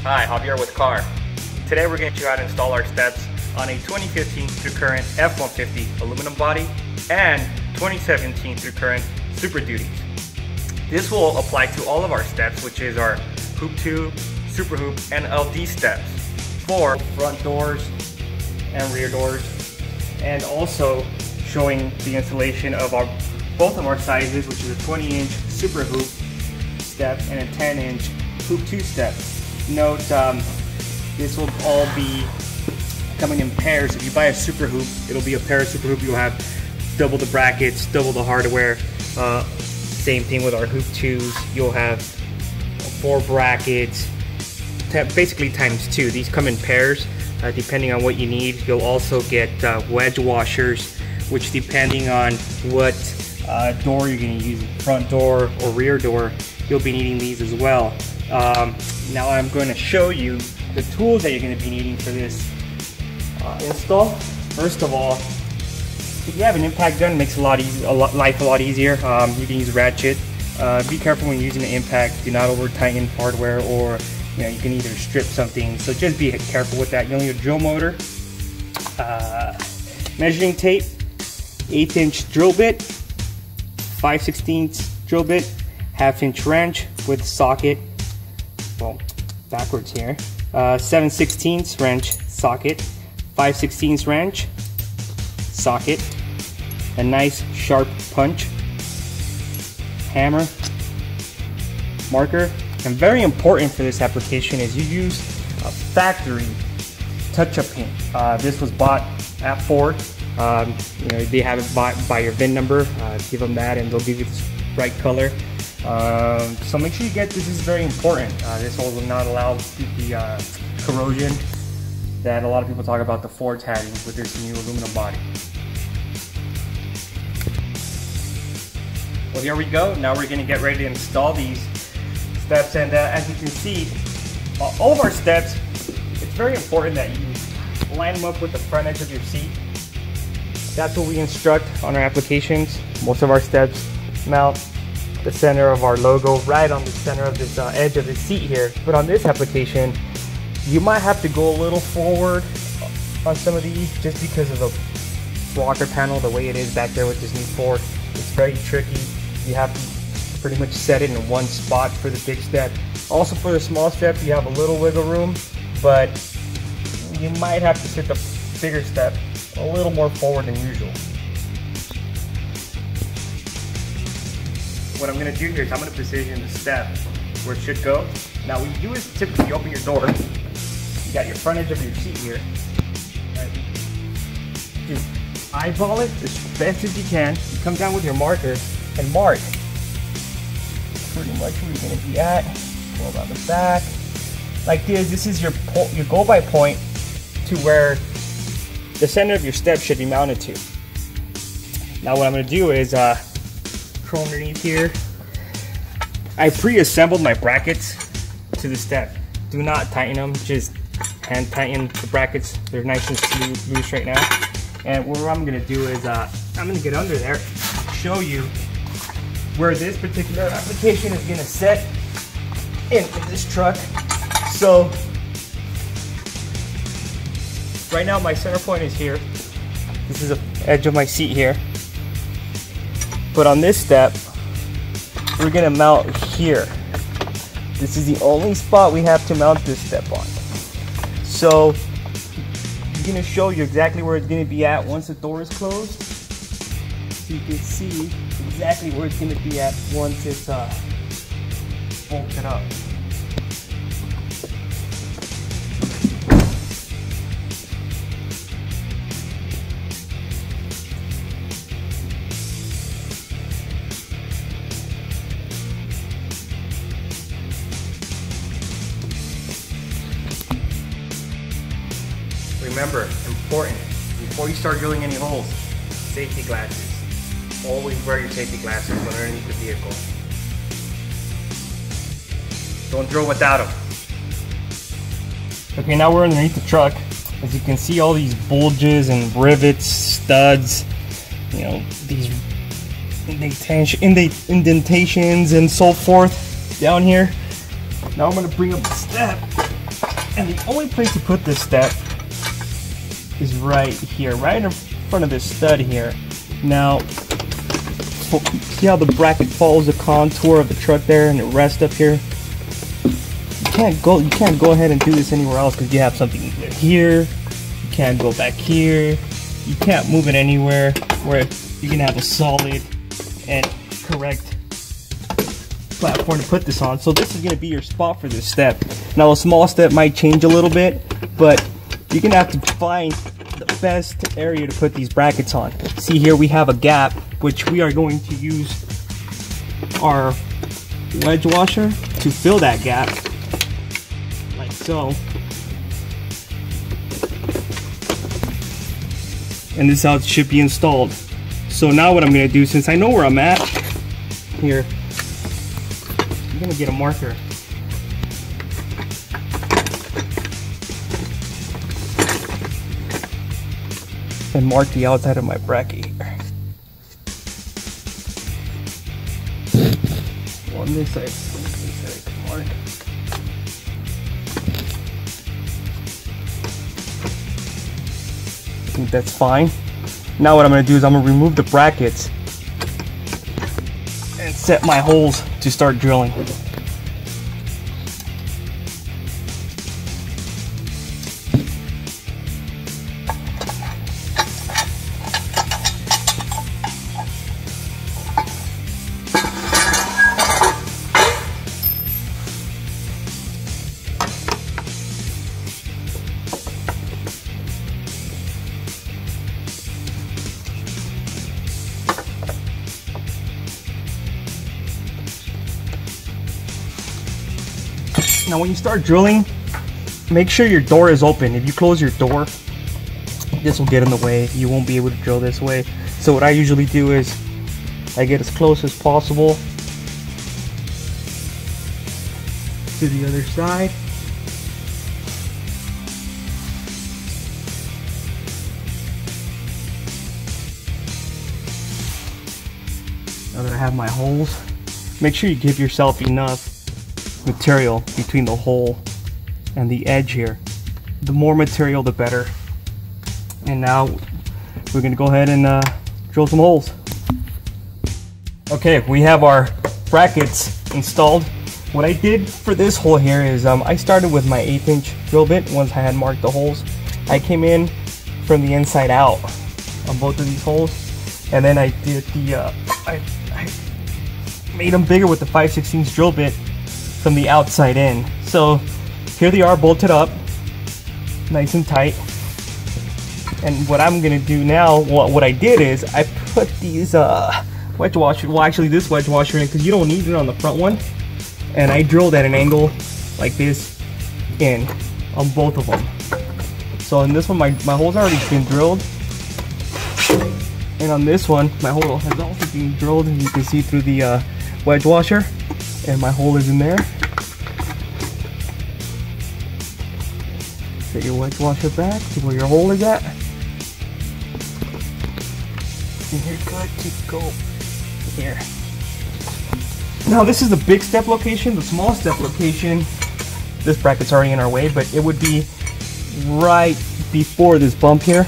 Hi, Javier with Carr. Today we're going to show you how to install our steps on a 2015 through current F150 aluminum body and 2017 through current Super Duties. This will apply to all of our steps, which is our Hoop 2, Super Hoop, and LD steps for front doors and rear doors, and also showing the installation of both of our sizes, which is a 20-inch Super Hoop step and a 10-inch Hoop 2 step. Note, this will all be coming in pairs. If you buy a Super Hoop, it'll be a pair of Super Hoop. You'll have double the brackets, double the hardware. Same thing with our Hoop 2s. You'll have 4 brackets, basically times 2. These come in pairs, depending on what you need. You'll also get wedge washers, which depending on what door you're going to use, front door or rear door, you'll be needing these as well. Now I'm going to show you the tools that you're going to be needing for this install. First of all, if you have an impact gun, it makes life a lot easier. You can use ratchet. Be careful when using the impact. Do not over tighten hardware, or you can either strip something. So just be careful with that. You'll need a drill motor, measuring tape, 1/8-inch drill bit, 5/16 drill bit, 1/2-inch wrench with socket. Well, backwards here. 7/16 wrench socket, 5/16 wrench socket, a nice sharp punch, hammer, marker, and very important for this application is you use a factory touch-up paint. This was bought at Ford. They have it by your VIN number. Give them that and they'll give you the right color. So make sure you get this. Is very important. This will not allow the corrosion that a lot of people talk about the Ford's having with this new aluminum body. Well, here we go. Now we're going to get ready to install these steps, and as you can see, all of our steps, it's very important that you line them up with the front edge of your seat. That's what we instruct on our applications. Most of our steps mount the center of our logo right on the center of this edge of the seat here. But on this application, you might have to go a little forward on some of these just because of the rocker panel, the way it is back there with this new Ford. It's very tricky. You have to pretty much set it in one spot for the big step. Also for the small step, you have a little wiggle room, but you might have to set the bigger step a little more forward than usual. What I'm going to do here is I'm going to position the step where it should go. Now what you do is typically you open your door, you got your front edge of your seat here, right? Just eyeball it as best as you can. You come down with your marker and mark pretty much where you're going to be at. Go around the back like this. This is your go by point to where the center of your step should be mounted to. Now what I'm going to do is go underneath here. I pre-assembled my brackets to the step. Do not tighten them, just hand tighten the brackets. They're nice and smooth, loose right now. And what I'm going to do is I'm going to get under there, show you where this particular application is going to set in this truck. So right now my center point is here. This is the edge of my seat here. But on this step, we're going to mount here. This is the only spot we have to mount this step on. So I'm going to show you exactly where it's going to be at once the door is closed. So you can see exactly where it's going to be at once it's bolted up. Remember, important, before you start drilling any holes, safety glasses. Always wear your safety glasses when underneath the vehicle. Don't drill without them. Okay, now we're underneath the truck. As you can see, all these bulges and rivets, studs, these indentations and so forth down here. Now I'm going to bring up the step And the only place to put this step is right here, right in front of this stud here. Now, see how the bracket follows the contour of the truck there and it rests up here? You can't go ahead and do this anywhere else because you have something here. You can't go back here. You can't move it anywhere where you can have a solid and correct platform to put this on. So this is going to be your spot for this step. Now a small step might change a little bit, but you're going to have to find the best area to put these brackets on. See here we have a gap, which we are going to use our wedge washer to fill that gap, like so. And this is how it should be installed. So now what I'm going to do, since I know where I'm at, here, I'm going to get a marker. And mark the outside of my bracket here. On this side, I can mark. I think that's fine. Now what I'm going to do is I'm going to remove the brackets and set my holes to start drilling. Now when you start drilling, make sure your door is open. If you close your door, this will get in the way. You won't be able to drill this way. So what I usually do is I get as close as possible to the other side. Now that I have my holes, make sure you give yourself enough material between the hole and the edge here. The more material, the better. And now we're going to go ahead and drill some holes. Okay, we have our brackets installed. What I did for this hole here is I started with my 1/8 inch drill bit. Once I had marked the holes, I came in from the inside out on both of these holes, and then I did the I made them bigger with the 5/16 drill bit from the outside in. So here they are, bolted up nice and tight. And what I'm gonna do now, what I did is I put these wedge washer, well actually this wedge washer in, because you don't need it on the front one, and I drilled at an angle like this in on both of them. So in this one my hole's already been drilled, and on this one my hole has also been drilled, and you can see through the wedge washer, and my hole is in there. Set your wedge washer back to where your hole is at, and you're good to go here. Now this is the big step location. The small step location, this bracket's already in our way, but it would be right before this bump here.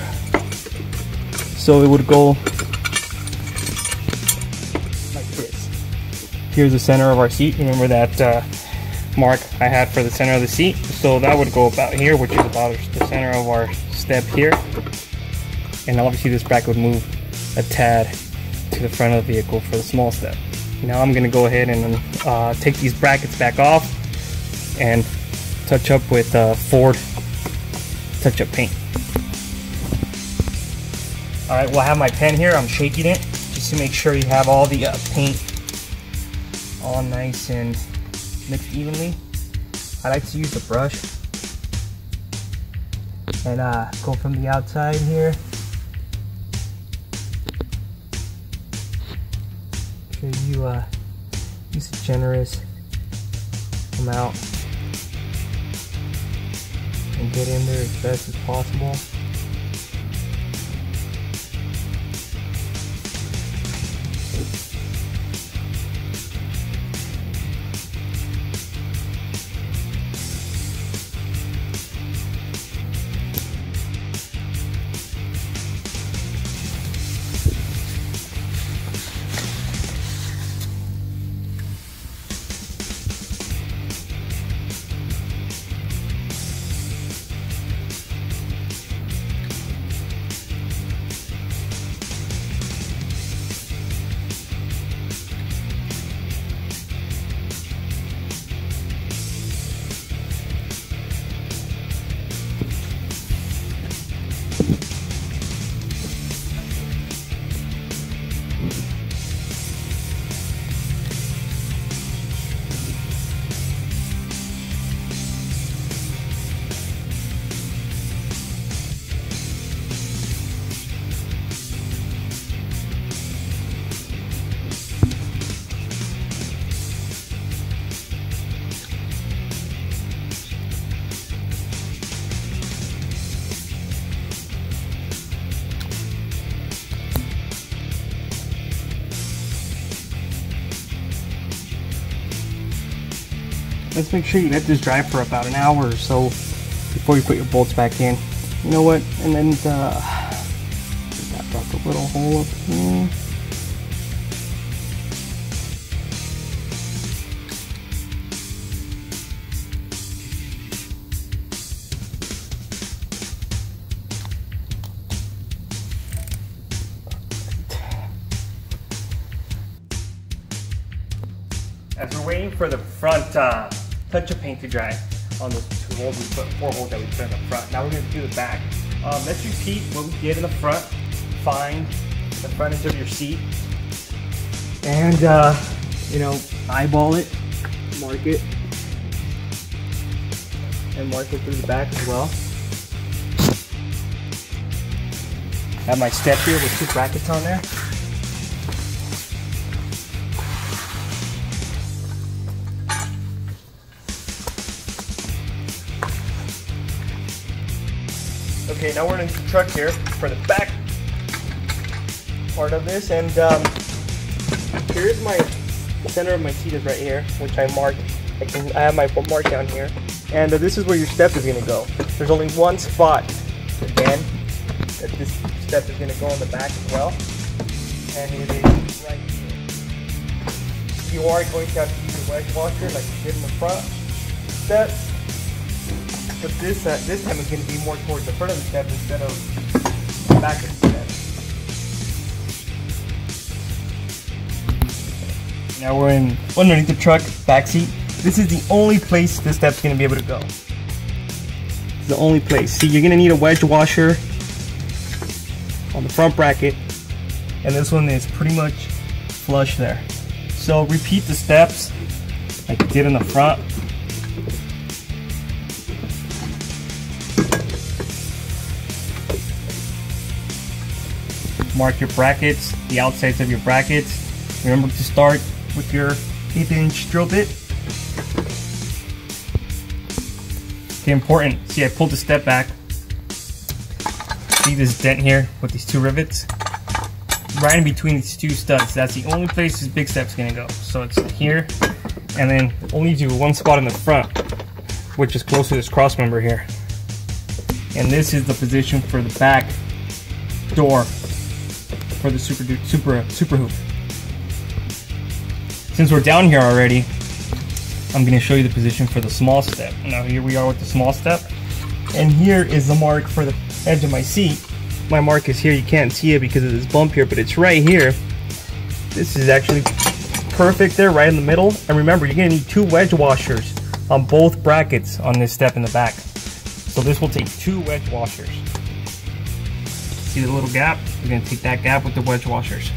So it would go like this. Here's the center of our seat. Remember that mark I had for the center of the seat? So that would go about here, which is about the center of our step here. And obviously this bracket would move a tad to the front of the vehicle for the small step. Now I'm going to go ahead and take these brackets back off and touch up with Ford touch-up paint. Alright, well I have my pen here. I'm shaking it just to make sure you have all the paint all nice and mixed evenly. I like to use the brush and go from the outside here. Sure you use a generous amount and get in there as best as possible. let's make sure you let this dry for about an hour or so before you put your bolts back in. You know what? And then that brought the little hole up here. As we're waiting for the front touch-up paint to dry on those 2 holes, we put 4 holes that we put in the front. Now we're going to do the back. Let's repeat what we did in the front. Find the front edge of your seat and you know, eyeball it, mark it, and mark it through the back as well. I have my step here with 2 brackets on there. Okay, now we're in the truck here for the back part of this, and here's my center of my seat is right here, which I marked. I have my mark down here, and this is where your step is going to go. There's only one spot again that this step is going to go on the back as well, and it is right here. You are going to have to use a wedge washer like you did in the front step. But this time it's going to be more towards the front of the step instead of the back of the step. Now we're in underneath the truck, back seat. This is the only place this step's going to be able to go. It's the only place. See, you're going to need a wedge washer on the front bracket, and this one is pretty much flush there. So repeat the steps like you did in the front. Mark your brackets, the outsides of your brackets. Remember to start with your 1/8" drill bit. Okay, important. See, I pulled the step back. See this dent here with these 2 rivets? Right in between these 2 studs. That's the only place this big step's gonna go. So it's here, and then only do 1 spot in the front, which is close to this cross member here. And this is the position for the back door for the super hoop. Since we're down here already, I'm going to show you the position for the small step. Now here we are with the small step, and here is the mark for the edge of my seat. My mark is here. You can't see it because of this bump here, but it's right here. This is actually perfect there, right in the middle. And remember, you're going to need 2 wedge washers on both brackets on this step in the back. So this will take 2 wedge washers. See the little gap? You're going to take that gap with the wedge washers.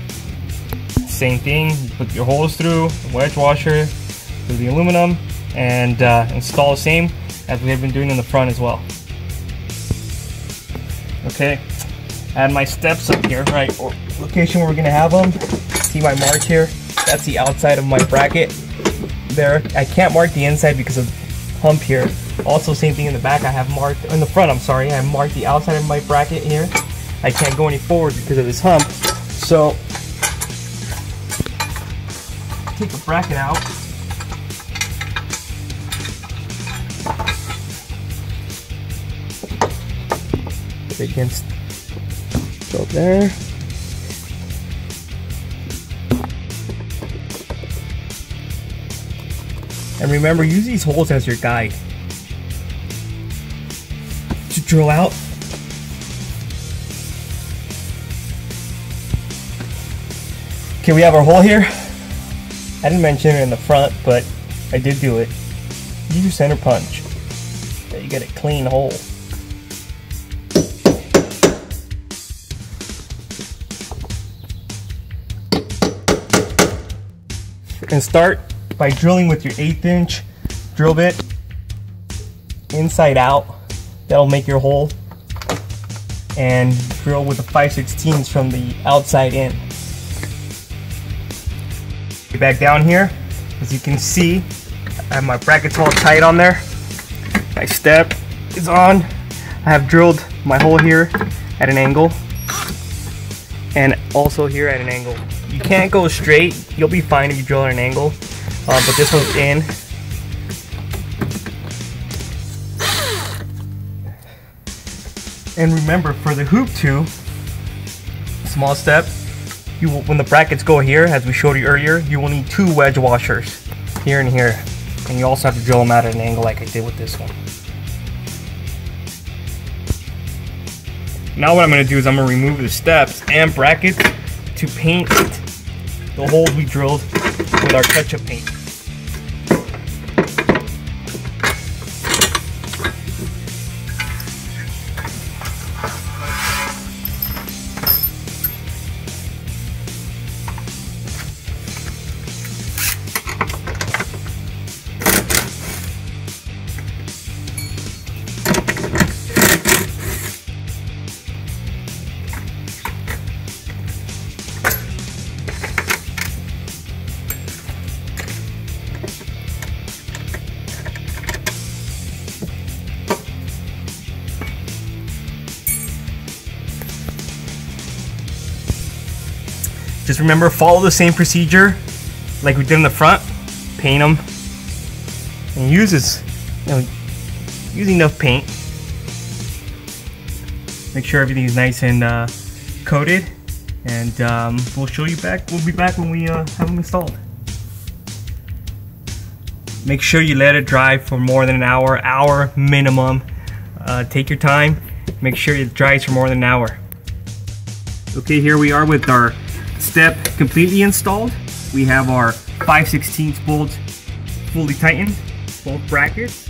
Same thing, you put your holes through, the wedge washer, through the aluminum, and install the same as we have been doing in the front as well. Okay, add my steps up here, right, or location where we're going to have them. See my mark here? That's the outside of my bracket there. I can't mark the inside because of the hump here. Also, same thing in the back. I have marked, in the front, I'm sorry, I have marked the outside of my bracket here. I can't go any forward because of this hump. So, take the bracket out. Put it against, go there. And remember, use these holes as your guide to drill out. Okay, we have our hole here. I didn't mention it in the front, but I did do it. Use your center punch. There, you get a clean hole. And start by drilling with your 1/8" drill bit inside out. That'll make your hole. And drill with a 5/16 from the outside in. Back down here, as you can see, I have my brackets all tight on there. My step is on. I have drilled my hole here at an angle, and also here at an angle. You can't go straight. You'll be fine if you drill at an angle, but this one's in. And remember, for the hoop tube, small step, when the brackets go here, as we showed you earlier, you will need 2 wedge washers, here and here. And you also have to drill them out at an angle like I did with this one. Now what I'm going to do is I'm going to remove the steps and brackets to paint the holes we drilled with our ketchup paint. Just remember, follow the same procedure like we did in the front. Paint them, and use enough paint. Make sure everything is nice and coated, and we'll show you back. We'll be back when we have them installed. Make sure you let it dry for more than an hour minimum. Take your time. Make sure it dries for more than an hour. Okay, here we are with our step completely installed. We have our 5/16 bolts fully tightened, both brackets.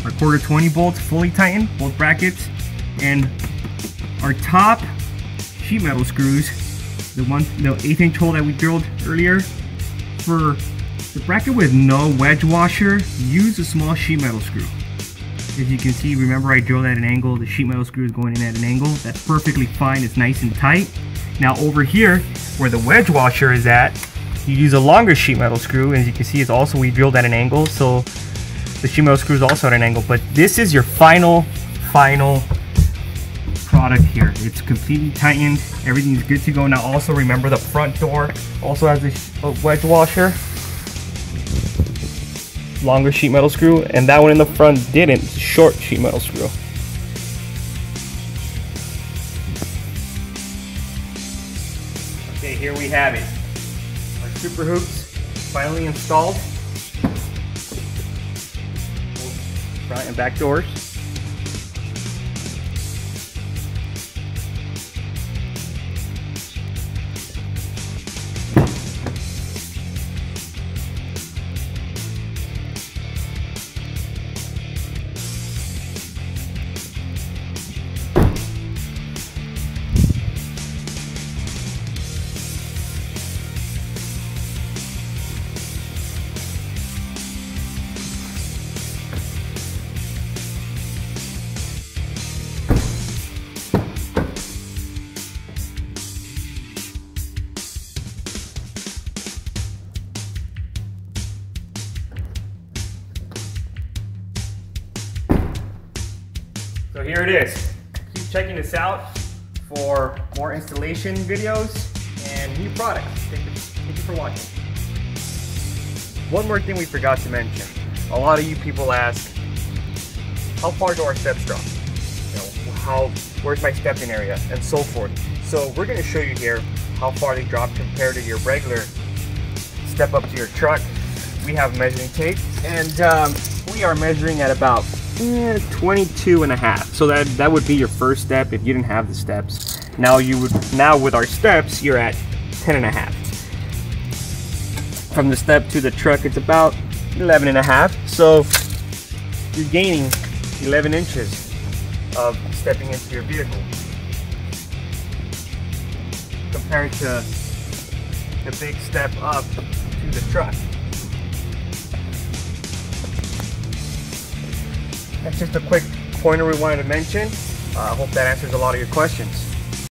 Our 1/4 bolts fully tightened, both brackets, and our top sheet metal screws, the 1/8" hole that we drilled earlier. For the bracket with no wedge washer, use a small sheet metal screw. As you can see, remember I drilled at an angle. The sheet metal screw is going in at an angle. That's perfectly fine. It's nice and tight. Now over here, where the wedge washer is at, you use a longer sheet metal screw. As you can see, we drilled at an angle, so the sheet metal screw is also at an angle. But this is your final product here. It's completely tightened. Everything's good to go. Now also remember, the front door also has a wedge washer. Longer sheet metal screw, and that one in the front didn't. It's a short sheet metal screw. Okay, here we have it. Our super hoops finally installed. Front and back doors. So here it is. Keep checking this out for more installation videos and new products. Thank you for watching. One more thing we forgot to mention. A lot of you people ask, how far do our steps drop? Where's my stepping area, and so forth. So we're going to show you here how far they drop compared to your regular step up to your truck. We have measuring tape, and we are measuring at about 22.5. So that would be your first step if you didn't have the steps. Now with our steps, you're at 10.5. From the step to the truck, it's about 11.5. So you're gaining 11 inches of stepping into your vehicle compared to the big step up to the truck. That's just a quick pointer we wanted to mention. I hope that answers a lot of your questions.